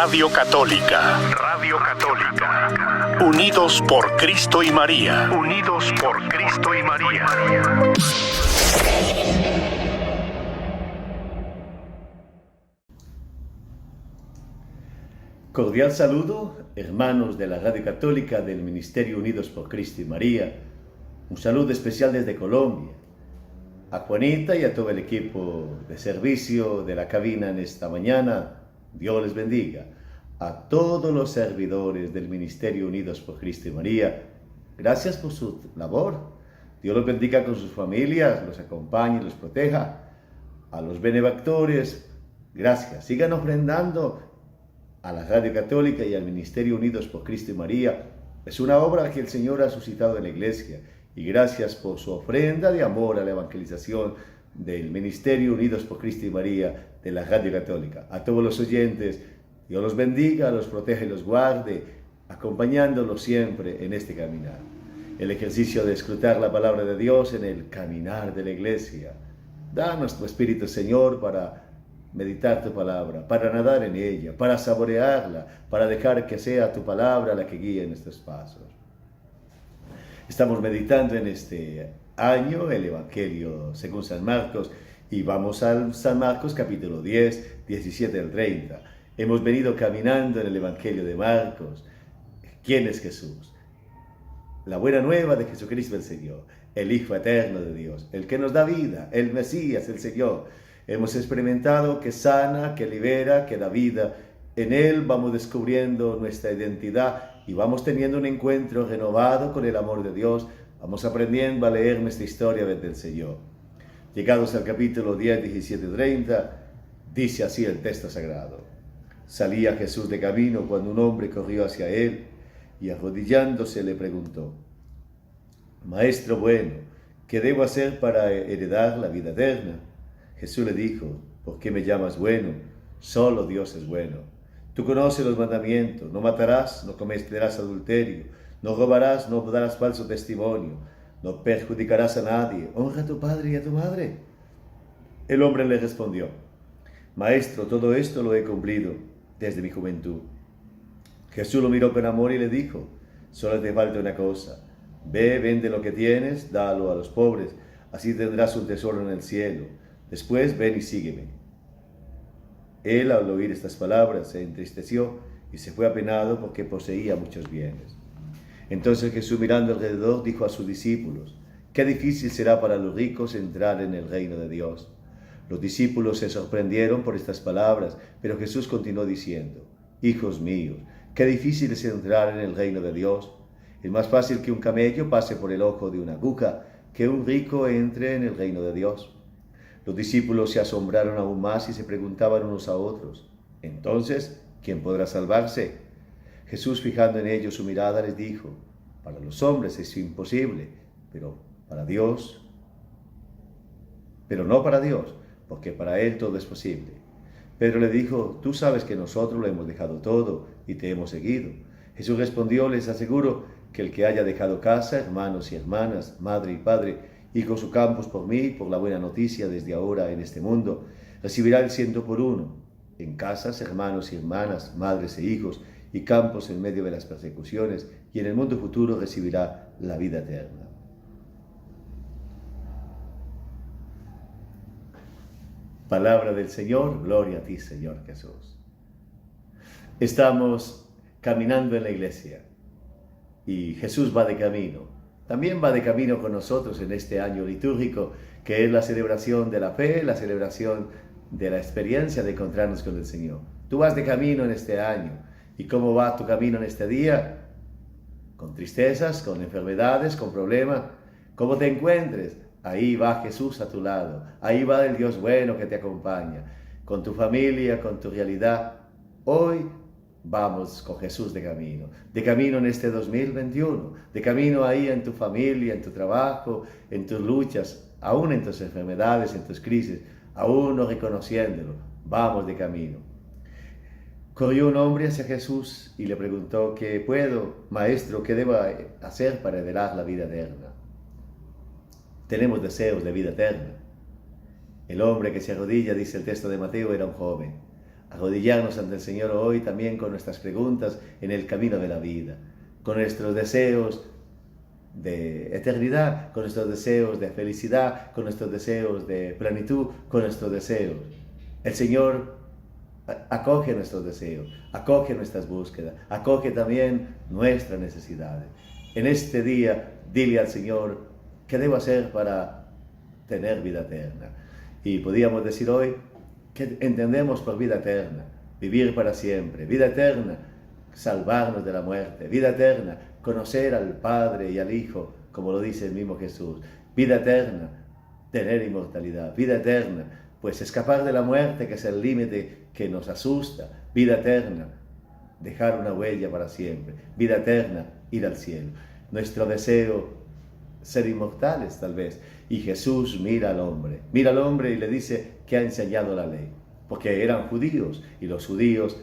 Radio Católica. Radio Católica. Unidos por Cristo y María. Unidos por Cristo y María. Cordial saludo, hermanos de la Radio Católica del Ministerio Unidos por Cristo y María. Un saludo especial desde Colombia. A Juanita y a todo el equipo de servicio de la cabina en esta mañana, Dios les bendiga. A todos los servidores del Ministerio Unidos por Cristo y María, gracias por su labor. Dios los bendiga con sus familias, los acompañe, los proteja. A los benefactores, gracias. Sigan ofrendando a la Radio Católica y al Ministerio Unidos por Cristo y María. Es una obra que el Señor ha suscitado en la Iglesia. Y gracias por su ofrenda de amor a la evangelización del Ministerio Unidos por Cristo y María de la Radio Católica. A todos los oyentes, Dios los bendiga, los proteja y los guarde, acompañándolos siempre en este caminar. El ejercicio de escrutar la palabra de Dios en el caminar de la Iglesia. Danos tu Espíritu, Señor, para meditar tu palabra, para nadar en ella, para saborearla, para dejar que sea tu palabra la que guíe nuestros pasos. Estamos meditando en este año el Evangelio según San Marcos y vamos al San Marcos capítulo 10, 17 al 30. Hemos venido caminando en el Evangelio de Marcos. ¿Quién es Jesús? La buena nueva de Jesucristo el Señor, el Hijo eterno de Dios, el que nos da vida, el Mesías, el Señor. Hemos experimentado que sana, que libera, que da vida. En Él vamos descubriendo nuestra identidad y vamos teniendo un encuentro renovado con el amor de Dios. Vamos aprendiendo a leer nuestra historia desde el Señor. Llegados al capítulo 10, 17, 30, dice así el texto sagrado. Salía Jesús de camino cuando un hombre corrió hacia él y arrodillándose le preguntó: Maestro bueno, ¿qué debo hacer para heredar la vida eterna? Jesús le dijo: ¿Por qué me llamas bueno? Solo Dios es bueno. Tú conoces los mandamientos: no matarás, no cometerás adulterio, no robarás, no darás falso testimonio, no perjudicarás a nadie, honra a tu padre y a tu madre. El hombre le respondió: Maestro, todo esto lo he cumplido desde mi juventud. Jesús lo miró con amor y le dijo: solo te falta una cosa. Ve, vende lo que tienes, dalo a los pobres, así tendrás un tesoro en el cielo. Después ven y sígueme. Él, al oír estas palabras, se entristeció y se fue apenado porque poseía muchos bienes. Entonces Jesús, mirando alrededor, dijo a sus discípulos: qué difícil será para los ricos entrar en el reino de Dios. Los discípulos se sorprendieron por estas palabras, pero Jesús continuó diciendo: hijos míos, qué difícil es entrar en el reino de Dios. Es más fácil que un camello pase por el ojo de una aguja que un rico entre en el reino de Dios. Los discípulos se asombraron aún más y se preguntaban unos a otros: entonces, ¿quién podrá salvarse? Jesús, fijando en ellos su mirada, les dijo: para los hombres es imposible, pero no para Dios, porque para Él todo es posible. Pedro le dijo: tú sabes que nosotros lo hemos dejado todo y te hemos seguido. Jesús respondió: les aseguro que el que haya dejado casa, hermanos y hermanas, madre y padre, hijos o campos por mí, por la buena noticia desde ahora en este mundo, recibirá el 100 por uno, en casas, hermanos y hermanas, madres e hijos, y campos en medio de las persecuciones, y en el mundo futuro recibirá la vida eterna. Palabra del Señor, gloria a ti, Señor Jesús. Estamos caminando en la iglesia y Jesús va de camino. También va de camino con nosotros en este año litúrgico, que es la celebración de la fe, la celebración de la experiencia de encontrarnos con el Señor. Tú vas de camino en este año. ¿Y cómo va tu camino en este día? Con tristezas, con enfermedades, con problemas. ¿Cómo te encuentres? Ahí va Jesús a tu lado. Ahí va el Dios bueno que te acompaña. Con tu familia, con tu realidad. Hoy vamos con Jesús de camino en este 2021, de camino ahí en tu familia, en tu trabajo, en tus luchas, aún en tus enfermedades, en tus crisis, aún no reconociéndolo, vamos de camino. Corrió un hombre hacia Jesús y le preguntó: ¿qué puedo, maestro, qué debo hacer para heredar la vida eterna? Tenemos deseos de vida eterna. El hombre que se arrodilla, dice el texto de Mateo, era un joven. arrodillarnos ante el Señor hoy también con nuestras preguntas en el camino de la vida, con nuestros deseos de eternidad, con nuestros deseos de felicidad, con nuestros deseos de plenitud, con nuestros deseos. El Señor acoge nuestros deseos, acoge nuestras búsquedas, acoge también nuestras necesidades. En este día, dile al Señor, ¿qué debo hacer para tener vida eterna? Y podríamos decir hoy, ¿qué entendemos por vida eterna? Vivir para siempre, vida eterna, salvarnos de la muerte, vida eterna, conocer al Padre y al Hijo, como lo dice el mismo Jesús, vida eterna, tener inmortalidad, vida eterna, pues escapar de la muerte, que es el límite que nos asusta, vida eterna, dejar una huella para siempre, vida eterna, ir al cielo. Nuestro deseo, ser inmortales tal vez, y Jesús mira al hombre y le dice que ha enseñado la ley, porque eran judíos, y los judíos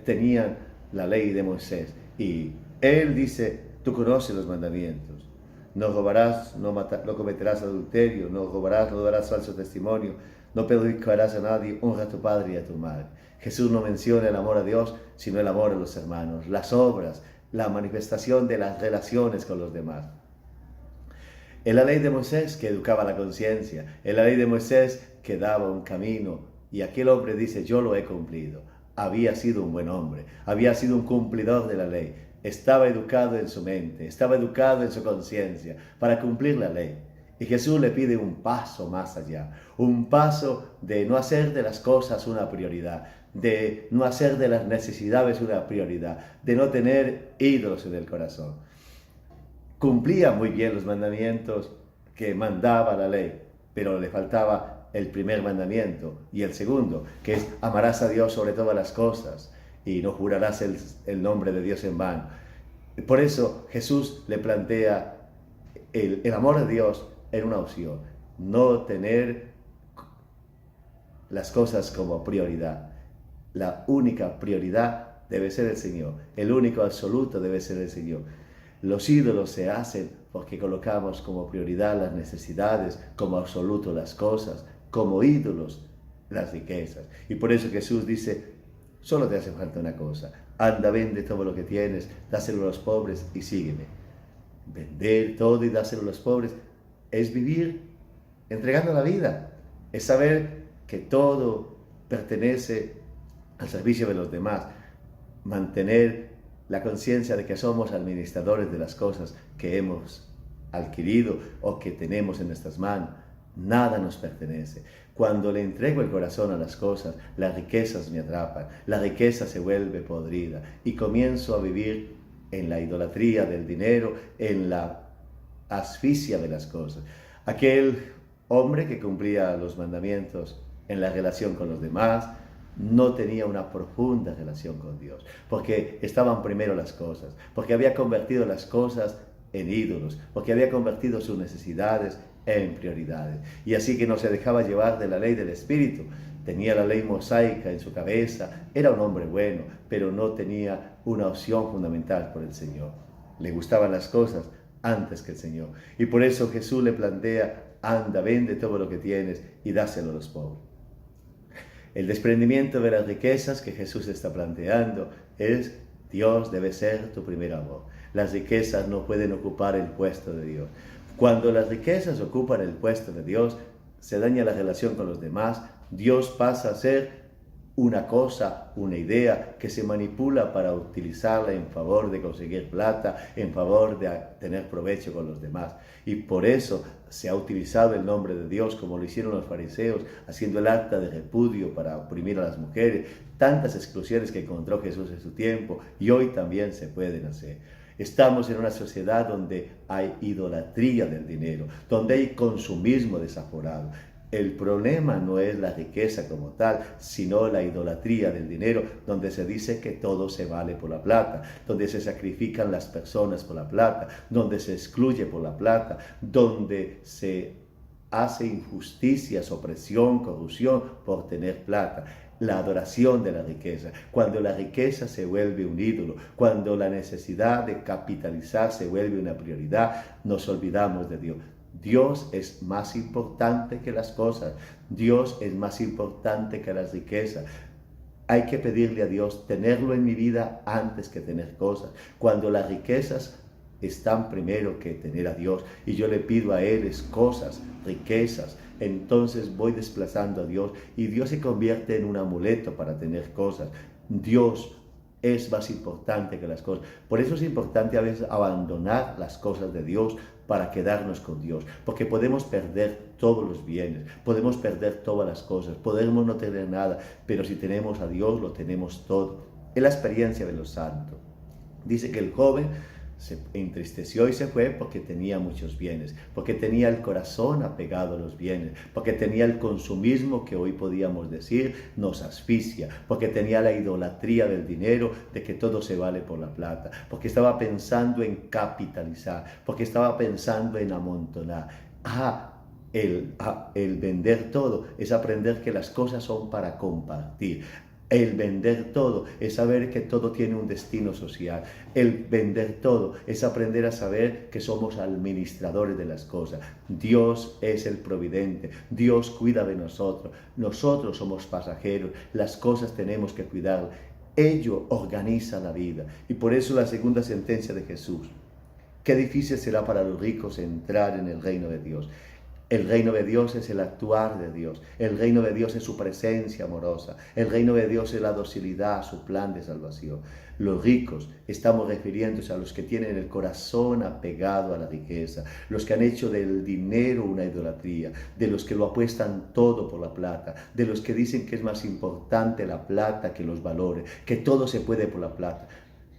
tenían la ley de Moisés, y él dice, tú conoces los mandamientos, no robarás, no cometerás adulterio, no robarás, no darás falso testimonio, no perjudicarás a nadie, honra a tu padre y a tu madre. Jesús no menciona el amor a Dios, sino el amor a los hermanos, las obras, la manifestación de las relaciones con los demás. En la ley de Moisés que educaba la conciencia, en la ley de Moisés que daba un camino, y aquel hombre dice, yo lo he cumplido. Había sido un buen hombre, había sido un cumplidor de la ley, estaba educado en su mente, estaba educado en su conciencia para cumplir la ley. Y Jesús le pide un paso más allá, un paso de no hacer de las cosas una prioridad, de no hacer de las necesidades una prioridad, de no tener ídolos en el corazón. Cumplía muy bien los mandamientos que mandaba la ley, pero le faltaba el primer mandamiento y el segundo, que es amarás a Dios sobre todas las cosas y no jurarás el nombre de Dios en vano. Por eso Jesús le plantea el amor a Dios en una opción, no tener las cosas como prioridad. La única prioridad debe ser el Señor, el único absoluto debe ser el Señor. Los ídolos se hacen porque colocamos como prioridad las necesidades, como absoluto las cosas, como ídolos las riquezas. Y por eso Jesús dice, solo te hace falta una cosa, anda, vende todo lo que tienes, dáselo a los pobres y sígueme. Vender todo y dáselo a los pobres es vivir entregando la vida, es saber que todo pertenece al servicio de los demás, mantener la conciencia de que somos administradores de las cosas que hemos adquirido o que tenemos en nuestras manos. Nada nos pertenece. Cuando le entrego el corazón a las cosas, las riquezas me atrapan, la riqueza se vuelve podrida y comienzo a vivir en la idolatría del dinero, en la asfixia de las cosas. Aquel hombre que cumplía los mandamientos en la relación con los demás, no tenía una profunda relación con Dios, porque estaban primero las cosas, porque había convertido las cosas en ídolos, porque había convertido sus necesidades en prioridades, y así que no se dejaba llevar de la ley del Espíritu. Tenía la ley mosaica en su cabeza, era un hombre bueno, pero no tenía una opción fundamental por el Señor. Le gustaban las cosas antes que el Señor, y por eso Jesús le plantea, anda, vende todo lo que tienes y dáselo a los pobres. El desprendimiento de las riquezas que Jesús está planteando es, Dios debe ser tu primer amor. Las riquezas no pueden ocupar el puesto de Dios. Cuando las riquezas ocupan el puesto de Dios, se daña la relación con los demás. Dios pasa a ser una cosa, una idea que se manipula para utilizarla en favor de conseguir plata, en favor de tener provecho con los demás. Y por eso se ha utilizado el nombre de Dios como lo hicieron los fariseos, haciendo el acta de repudio para oprimir a las mujeres. Tantas exclusiones que encontró Jesús en su tiempo y hoy también se pueden hacer. Estamos en una sociedad donde hay idolatría del dinero, donde hay consumismo desaforado. El problema no es la riqueza como tal, sino la idolatría del dinero, donde se dice que todo se vale por la plata, donde se sacrifican las personas por la plata, donde se excluye por la plata, donde se hace injusticias, opresión, corrupción por tener plata. La adoración de la riqueza, cuando la riqueza se vuelve un ídolo, cuando la necesidad de capitalizar se vuelve una prioridad, nos olvidamos de Dios. Dios es más importante que las cosas, Dios es más importante que las riquezas. Hay que pedirle a Dios tenerlo en mi vida antes que tener cosas. Cuando las riquezas están primero que tener a Dios y yo le pido a Él cosas, riquezas, entonces voy desplazando a Dios y Dios se convierte en un amuleto para tener cosas. Dios es más importante que las cosas. Por eso es importante a veces abandonar las cosas de Dios para quedarnos con Dios, porque podemos perder todos los bienes, podemos perder todas las cosas, podemos no tener nada, pero si tenemos a Dios lo tenemos todo. Es la experiencia de los santos. Dice que el joven se entristeció y se fue porque tenía muchos bienes, porque tenía el corazón apegado a los bienes, porque tenía el consumismo que hoy podíamos decir nos asfixia, porque tenía la idolatría del dinero, de que todo se vale por la plata, porque estaba pensando en capitalizar, porque estaba pensando en amontonar. El vender todo es aprender que las cosas son para compartir. El vender todo es saber que todo tiene un destino social. El vender todo es aprender a saber que somos administradores de las cosas. Dios es el providente. Dios cuida de nosotros. Nosotros somos pasajeros. Las cosas tenemos que cuidar. Ello organiza la vida. Y por eso la segunda sentencia de Jesús. Qué difícil será para los ricos entrar en el reino de Dios. El reino de Dios es el actuar de Dios. El reino de Dios es su presencia amorosa. El reino de Dios es la docilidad, su plan de salvación. Los ricos, estamos refiriéndose a los que tienen el corazón apegado a la riqueza, los que han hecho del dinero una idolatría, de los que lo apuestan todo por la plata, de los que dicen que es más importante la plata que los valores, que todo se puede por la plata.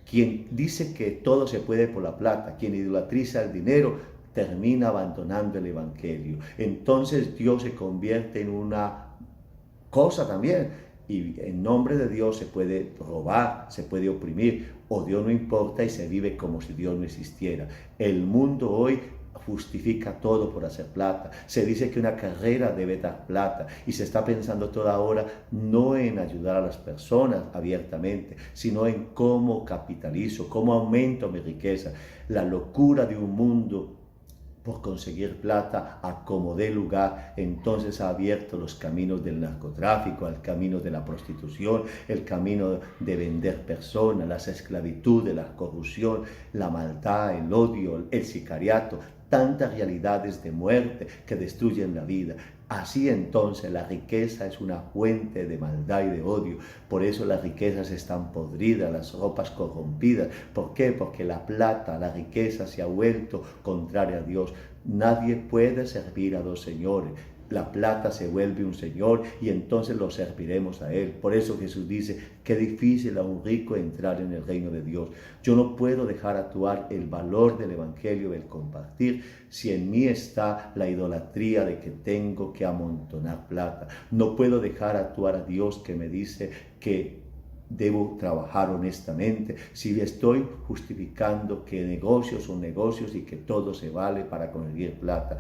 Quien dice que todo se puede por la plata, quien idolatriza el dinero, termina abandonando el evangelio. Entonces Dios se convierte en una cosa también, y en nombre de Dios se puede robar, se puede oprimir, o Dios no importa y se vive como si Dios no existiera. El mundo hoy justifica todo por hacer plata. Se dice que una carrera debe dar plata y se está pensando toda hora no en ayudar a las personas abiertamente, sino en cómo capitalizo, cómo aumento mi riqueza. La locura de un mundo por conseguir plata a como dé lugar, entonces ha abierto los caminos del narcotráfico, el camino de la prostitución, el camino de vender personas, la esclavitud, la corrupción, la maldad, el odio, el sicariato, tantas realidades de muerte que destruyen la vida. Así entonces la riqueza es una fuente de maldad y de odio. Por eso las riquezas están podridas, las ropas corrompidas. ¿Por qué? Porque la plata, la riqueza se ha vuelto contraria a Dios. Nadie puede servir a dos señores. La plata se vuelve un señor y entonces lo serviremos a él. Por eso Jesús dice, qué difícil a un rico entrar en el reino de Dios. Yo no puedo dejar actuar el valor del evangelio, del compartir, si en mí está la idolatría de que tengo que amontonar plata. No puedo dejar actuar a Dios que me dice que debo trabajar honestamente, si estoy justificando que negocios son negocios y que todo se vale para conseguir plata.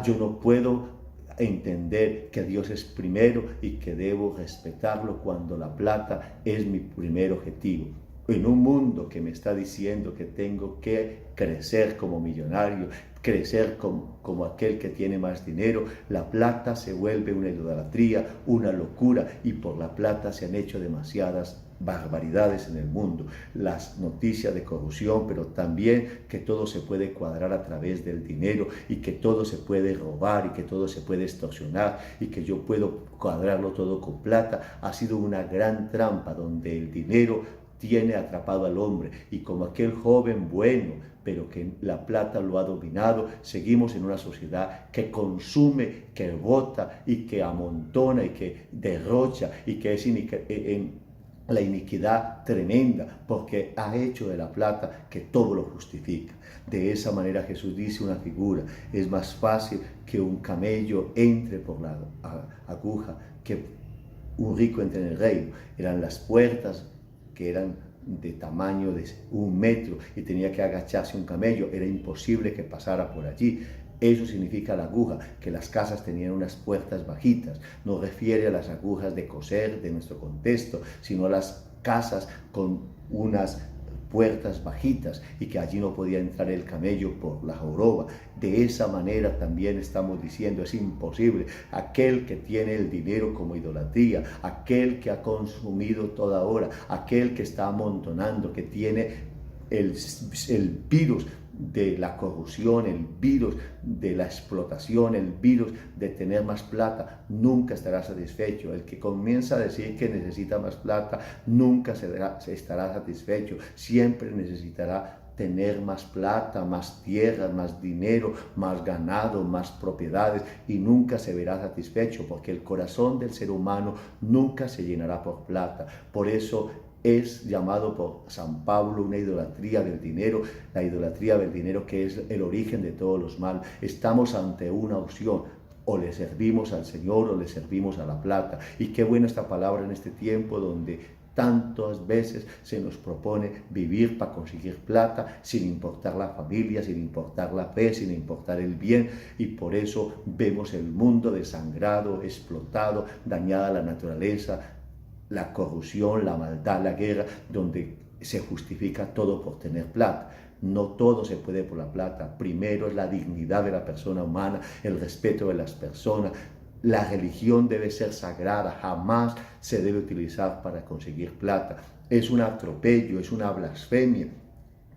Yo no puedo entender que Dios es primero y que debo respetarlo cuando la plata es mi primer objetivo. En un mundo que me está diciendo que tengo que crecer como millonario, crecer como aquel que tiene más dinero, la plata se vuelve una idolatría, una locura, y por la plata se han hecho demasiadas barbaridades en el mundo, las noticias de corrupción, pero también que todo se puede cuadrar a través del dinero y que todo se puede robar y que todo se puede extorsionar y que yo puedo cuadrarlo todo con plata. Ha sido una gran trampa donde el dinero tiene atrapado al hombre, y como aquel joven bueno, pero que la plata lo ha dominado, seguimos en una sociedad que consume, que bota y que amontona y que derrocha y que es en la iniquidad tremenda, porque ha hecho de la plata que todo lo justifica. De esa manera Jesús dice una figura: es más fácil que un camello entre por la aguja que un rico entre en el reino. Eran las puertas que eran de tamaño de 1 metro y tenía que agacharse un camello, era imposible que pasara por allí. Eso significa la aguja, que las casas tenían unas puertas bajitas. No refiere a las agujas de coser de nuestro contexto, sino a las casas con unas puertas bajitas y que allí no podía entrar el camello por la joroba. De esa manera también estamos diciendo, es imposible. Aquel que tiene el dinero como idolatría, aquel que ha consumido toda hora, aquel que está amontonando, que tiene el virus de la corrupción, el virus de la explotación, el virus de tener más plata, nunca estará satisfecho. El que comienza a decir que necesita más plata, nunca se estará satisfecho. Siempre necesitará tener más plata, más tierras, más dinero, más ganado, más propiedades, y nunca se verá satisfecho, porque el corazón del ser humano nunca se llenará por plata. Por eso es llamado por San Pablo una idolatría del dinero, la idolatría del dinero que es el origen de todos los males. Estamos ante una opción: o le servimos al Señor o le servimos a la plata. Y qué buena esta palabra en este tiempo donde tantas veces se nos propone vivir para conseguir plata, sin importar la familia, sin importar la fe, sin importar el bien, y por eso vemos el mundo desangrado, explotado, dañada la naturaleza, la corrupción, la maldad, la guerra, donde se justifica todo por tener plata. No todo se puede por la plata. Primero es la dignidad de la persona humana, el respeto de las personas. La religión debe ser sagrada, jamás se debe utilizar para conseguir plata. Es un atropello, es una blasfemia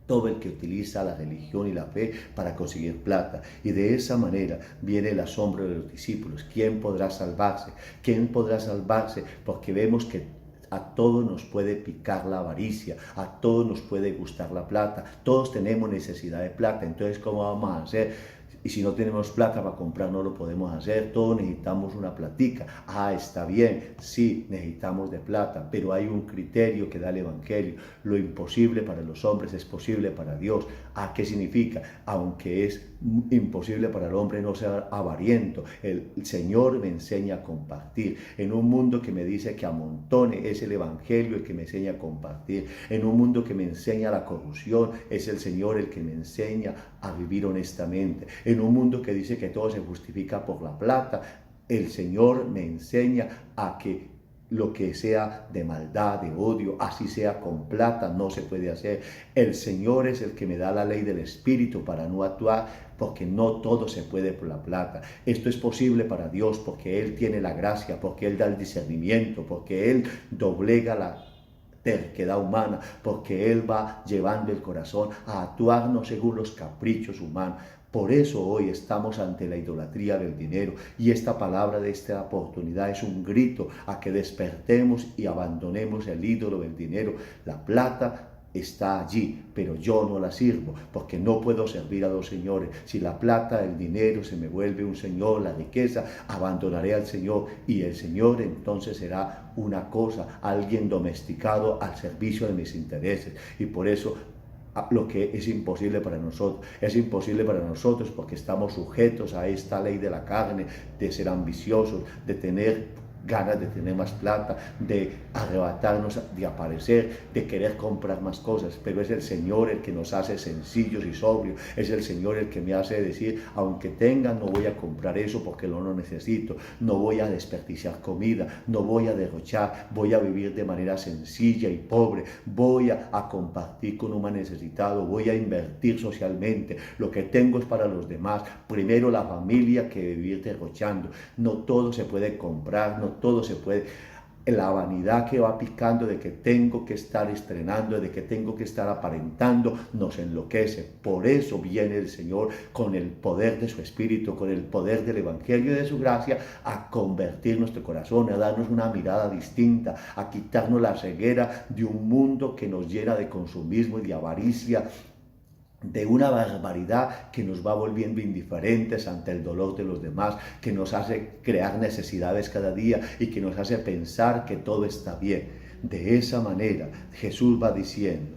todo el que utiliza la religión y la fe para conseguir plata. Y de esa manera viene el asombro de los discípulos. ¿Quién podrá salvarse? ¿Quién podrá salvarse? Porque vemos que a todos nos puede picar la avaricia, a todos nos puede gustar la plata, todos tenemos necesidad de plata. Entonces, ¿cómo vamos a hacer? Y si no tenemos plata para comprar, no lo podemos hacer. Todos necesitamos una platica. Ah, está bien, sí, necesitamos de plata, pero hay un criterio que da el Evangelio. Lo imposible para los hombres es posible para Dios. ¿Ah, qué significa? Aunque es imposible para el hombre no ser avariento, el Señor me enseña a compartir. En un mundo que me dice que amontone, es el Evangelio el que me enseña a compartir. En un mundo que me enseña la corrupción, es el Señor el que me enseña a vivir honestamente. En un mundo que dice que todo se justifica por la plata, el Señor me enseña a que lo que sea de maldad, de odio, así sea con plata, no se puede hacer. El Señor es el que me da la ley del Espíritu para no actuar, porque no todo se puede por la plata. Esto es posible para Dios porque Él tiene la gracia, porque Él da el discernimiento, porque Él doblega la terquedad humana, porque Él va llevando el corazón a actuar no según los caprichos humanos. Por eso hoy estamos ante la idolatría del dinero, y esta palabra de esta oportunidad es un grito a que despertemos y abandonemos el ídolo del dinero. La plata está allí, pero yo no la sirvo, porque no puedo servir a dos señores. Si la plata, el dinero se me vuelve un señor, la riqueza, abandonaré al Señor, y el Señor entonces será una cosa, alguien domesticado al servicio de mis intereses. Y por eso lo que es imposible para nosotros, es imposible para nosotros porque estamos sujetos a esta ley de la carne, de ser ambiciosos, de tener ganas de tener más plata, de arrebatarnos, de aparecer, de querer comprar más cosas. Pero es el Señor el que nos hace sencillos y sobrios. Es el Señor el que me hace decir, aunque tenga, no voy a comprar eso porque no lo necesito, no voy a desperdiciar comida, no voy a derrochar, voy a vivir de manera sencilla y pobre, voy a compartir con un más necesitado, voy a invertir socialmente. Lo que tengo es para los demás, primero la familia, que vivir derrochando. No todo se puede comprar, no todo se puede. La vanidad que va picando de que tengo que estar estrenando, de que tengo que estar aparentando, nos enloquece. Por eso viene el Señor con el poder de su Espíritu, con el poder del Evangelio y de su gracia, a convertir nuestro corazón, a darnos una mirada distinta, a quitarnos la ceguera de un mundo que nos llena de consumismo y de avaricia, de una barbaridad que nos va volviendo indiferentes ante el dolor de los demás, que nos hace crear necesidades cada día y que nos hace pensar que todo está bien. De esa manera Jesús va diciendo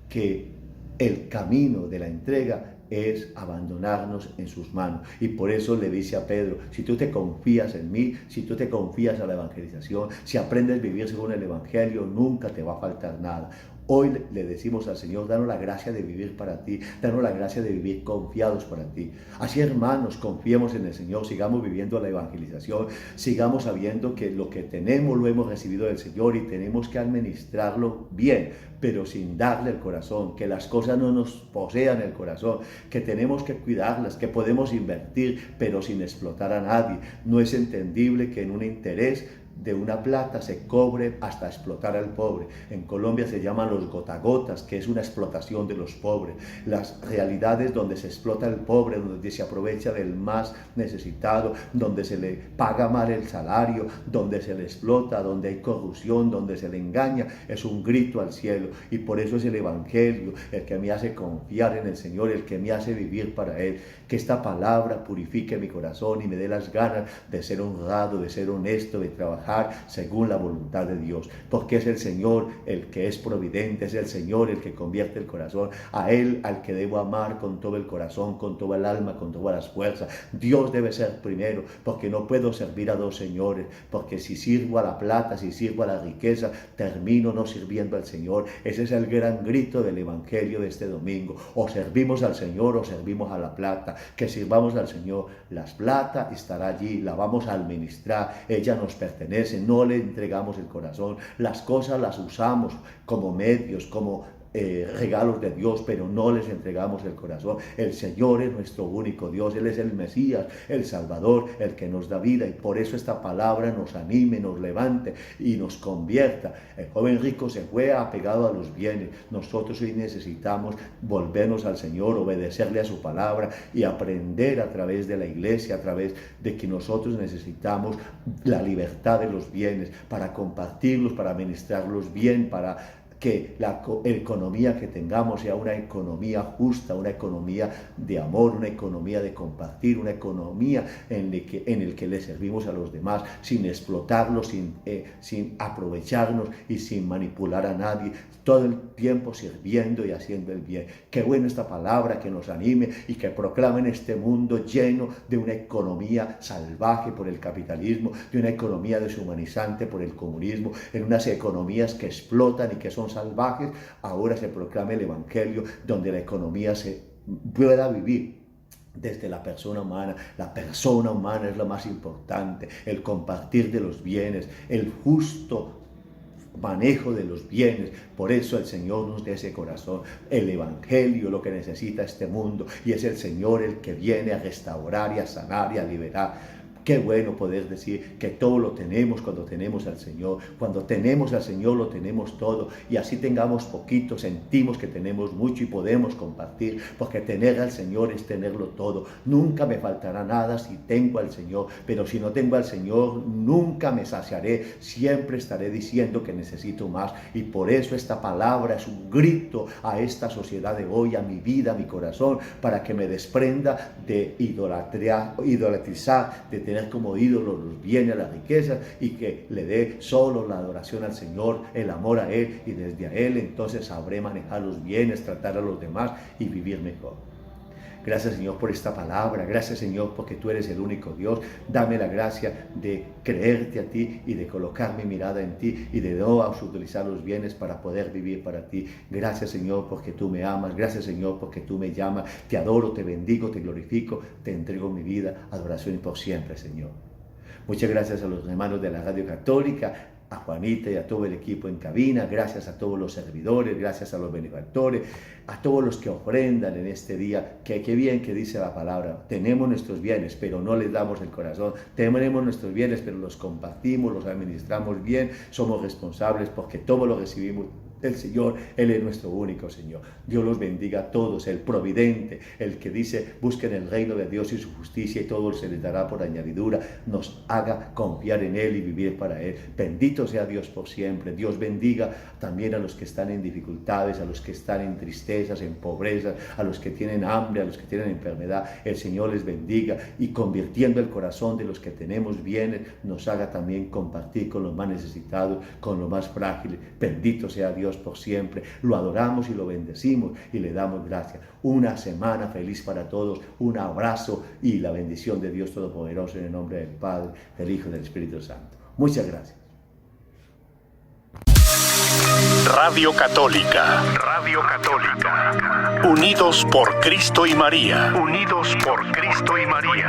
que el camino de la entrega es abandonarnos en sus manos. Y por eso le dice a Pedro, si tú te confías en mí, si tú te confías a la evangelización, si aprendes a vivir según el Evangelio, nunca te va a faltar nada. Hoy le decimos al Señor, danos la gracia de vivir para ti, danos la gracia de vivir confiados para ti. Así, hermanos, confiemos en el Señor, sigamos viviendo la evangelización, sigamos sabiendo que lo que tenemos lo hemos recibido del Señor y tenemos que administrarlo bien, pero sin darle el corazón, que las cosas no nos posean el corazón, que tenemos que cuidarlas, que podemos invertir, pero sin explotar a nadie. No es entendible que en un interés de una plata se cobre hasta explotar al pobre. En Colombia se llaman los gotagotas, que es una explotación de los pobres. Las realidades donde se explota al pobre, donde se aprovecha del más necesitado, donde se le paga mal el salario, donde se le explota, donde hay corrupción, donde se le engaña, es un grito al cielo. Y por eso es el Evangelio el que me hace confiar en el Señor, el que me hace vivir para Él. Que esta palabra purifique mi corazón y me dé las ganas de ser honrado, de ser honesto, de trabajar según la voluntad de Dios, porque es el Señor el que es providente, es el Señor el que convierte el corazón, a Él al que debo amar con todo el corazón, con toda el alma, con todas las fuerzas. Dios debe ser primero, porque no puedo servir a dos señores, porque si sirvo a la plata, si sirvo a la riqueza, termino no sirviendo al Señor. Ese es el gran grito del Evangelio de este domingo: o servimos al Señor o servimos a la plata. Que sirvamos al Señor. La plata estará allí, la vamos a administrar, ella nos pertenece. No le entregamos el corazón, las cosas las usamos como medios, como regalos de Dios, pero no les entregamos el corazón. El Señor es nuestro único Dios, Él es el Mesías, el Salvador, el que nos da vida, y por eso esta palabra nos anime, nos levante y nos convierta. El joven rico se fue apegado a los bienes. Nosotros hoy necesitamos volvernos al Señor, obedecerle a su palabra y aprender a través de la iglesia, a través de que nosotros necesitamos la libertad de los bienes para compartirlos, para administrarlos bien, para que la economía que tengamos sea una economía justa, una economía de amor, una economía de compartir, una economía en el que le servimos a los demás, sin explotarlos, sin aprovecharnos y sin manipular a nadie, todo el tiempo sirviendo y haciendo el bien. Qué buena esta palabra, que nos anime y que proclame en este mundo lleno de una economía salvaje por el capitalismo, de una economía deshumanizante por el comunismo, en unas economías que explotan y que son salvajes. Ahora se proclama el Evangelio, donde la economía se pueda vivir desde la persona humana. La persona humana es lo más importante, el compartir de los bienes, el justo manejo de los bienes. Por eso el Señor nos da ese corazón. El Evangelio, lo que necesita este mundo, y es el Señor el que viene a restaurar y a sanar y a liberar. Qué bueno poder decir que todo lo tenemos cuando tenemos al Señor. Cuando tenemos al Señor lo tenemos todo, y así tengamos poquito, sentimos que tenemos mucho y podemos compartir, porque tener al Señor es tenerlo todo. Nunca me faltará nada si tengo al Señor, pero si no tengo al Señor nunca me saciaré, siempre estaré diciendo que necesito más. Y por eso esta palabra es un grito a esta sociedad de hoy, a mi vida, a mi corazón, para que me desprenda de idolatrizar, de tener como ídolo los bienes, las riquezas, y que le dé solo la adoración al Señor, el amor a Él, y desde a Él entonces sabré manejar los bienes, tratar a los demás y vivir mejor. Gracias, Señor, por esta palabra. Gracias, Señor, porque tú eres el único Dios. Dame la gracia de creerte a ti y de colocar mi mirada en ti y de no utilizar los bienes para poder vivir para ti. Gracias, Señor, porque tú me amas. Gracias, Señor, porque tú me llamas. Te adoro, te bendigo, te glorifico, te entrego mi vida, adoración y por siempre, Señor. Muchas gracias a los hermanos de la Radio Católica, a Juanita y a todo el equipo en cabina. Gracias a todos los servidores, gracias a los benefactores, a todos los que ofrendan en este día. Qué bien que dice la palabra: tenemos nuestros bienes, pero no les damos el corazón. Tenemos nuestros bienes, pero los compartimos, los administramos bien, somos responsables, porque todo lo recibimos del Señor. Él es nuestro único Señor. Dios los bendiga a todos, el providente, el que dice: busquen el reino de Dios y su justicia, y todo se les dará por añadidura. Nos haga confiar en Él y vivir para Él. Bendito sea Dios por siempre. Dios bendiga también a los que están en dificultades, a los que están en tristezas, en pobreza, a los que tienen hambre, a los que tienen enfermedad. El Señor les bendiga, y convirtiendo el corazón de los que tenemos bienes, nos haga también compartir con los más necesitados, con los más frágiles. Bendito sea Dios por siempre. Lo adoramos y lo bendecimos y le damos gracias. Una semana feliz para todos. Un abrazo y la bendición de Dios Todopoderoso, en el nombre del Padre, del Hijo y del Espíritu Santo. Muchas gracias. Radio Católica. Radio Católica. Unidos por Cristo y María. Unidos por Cristo y María.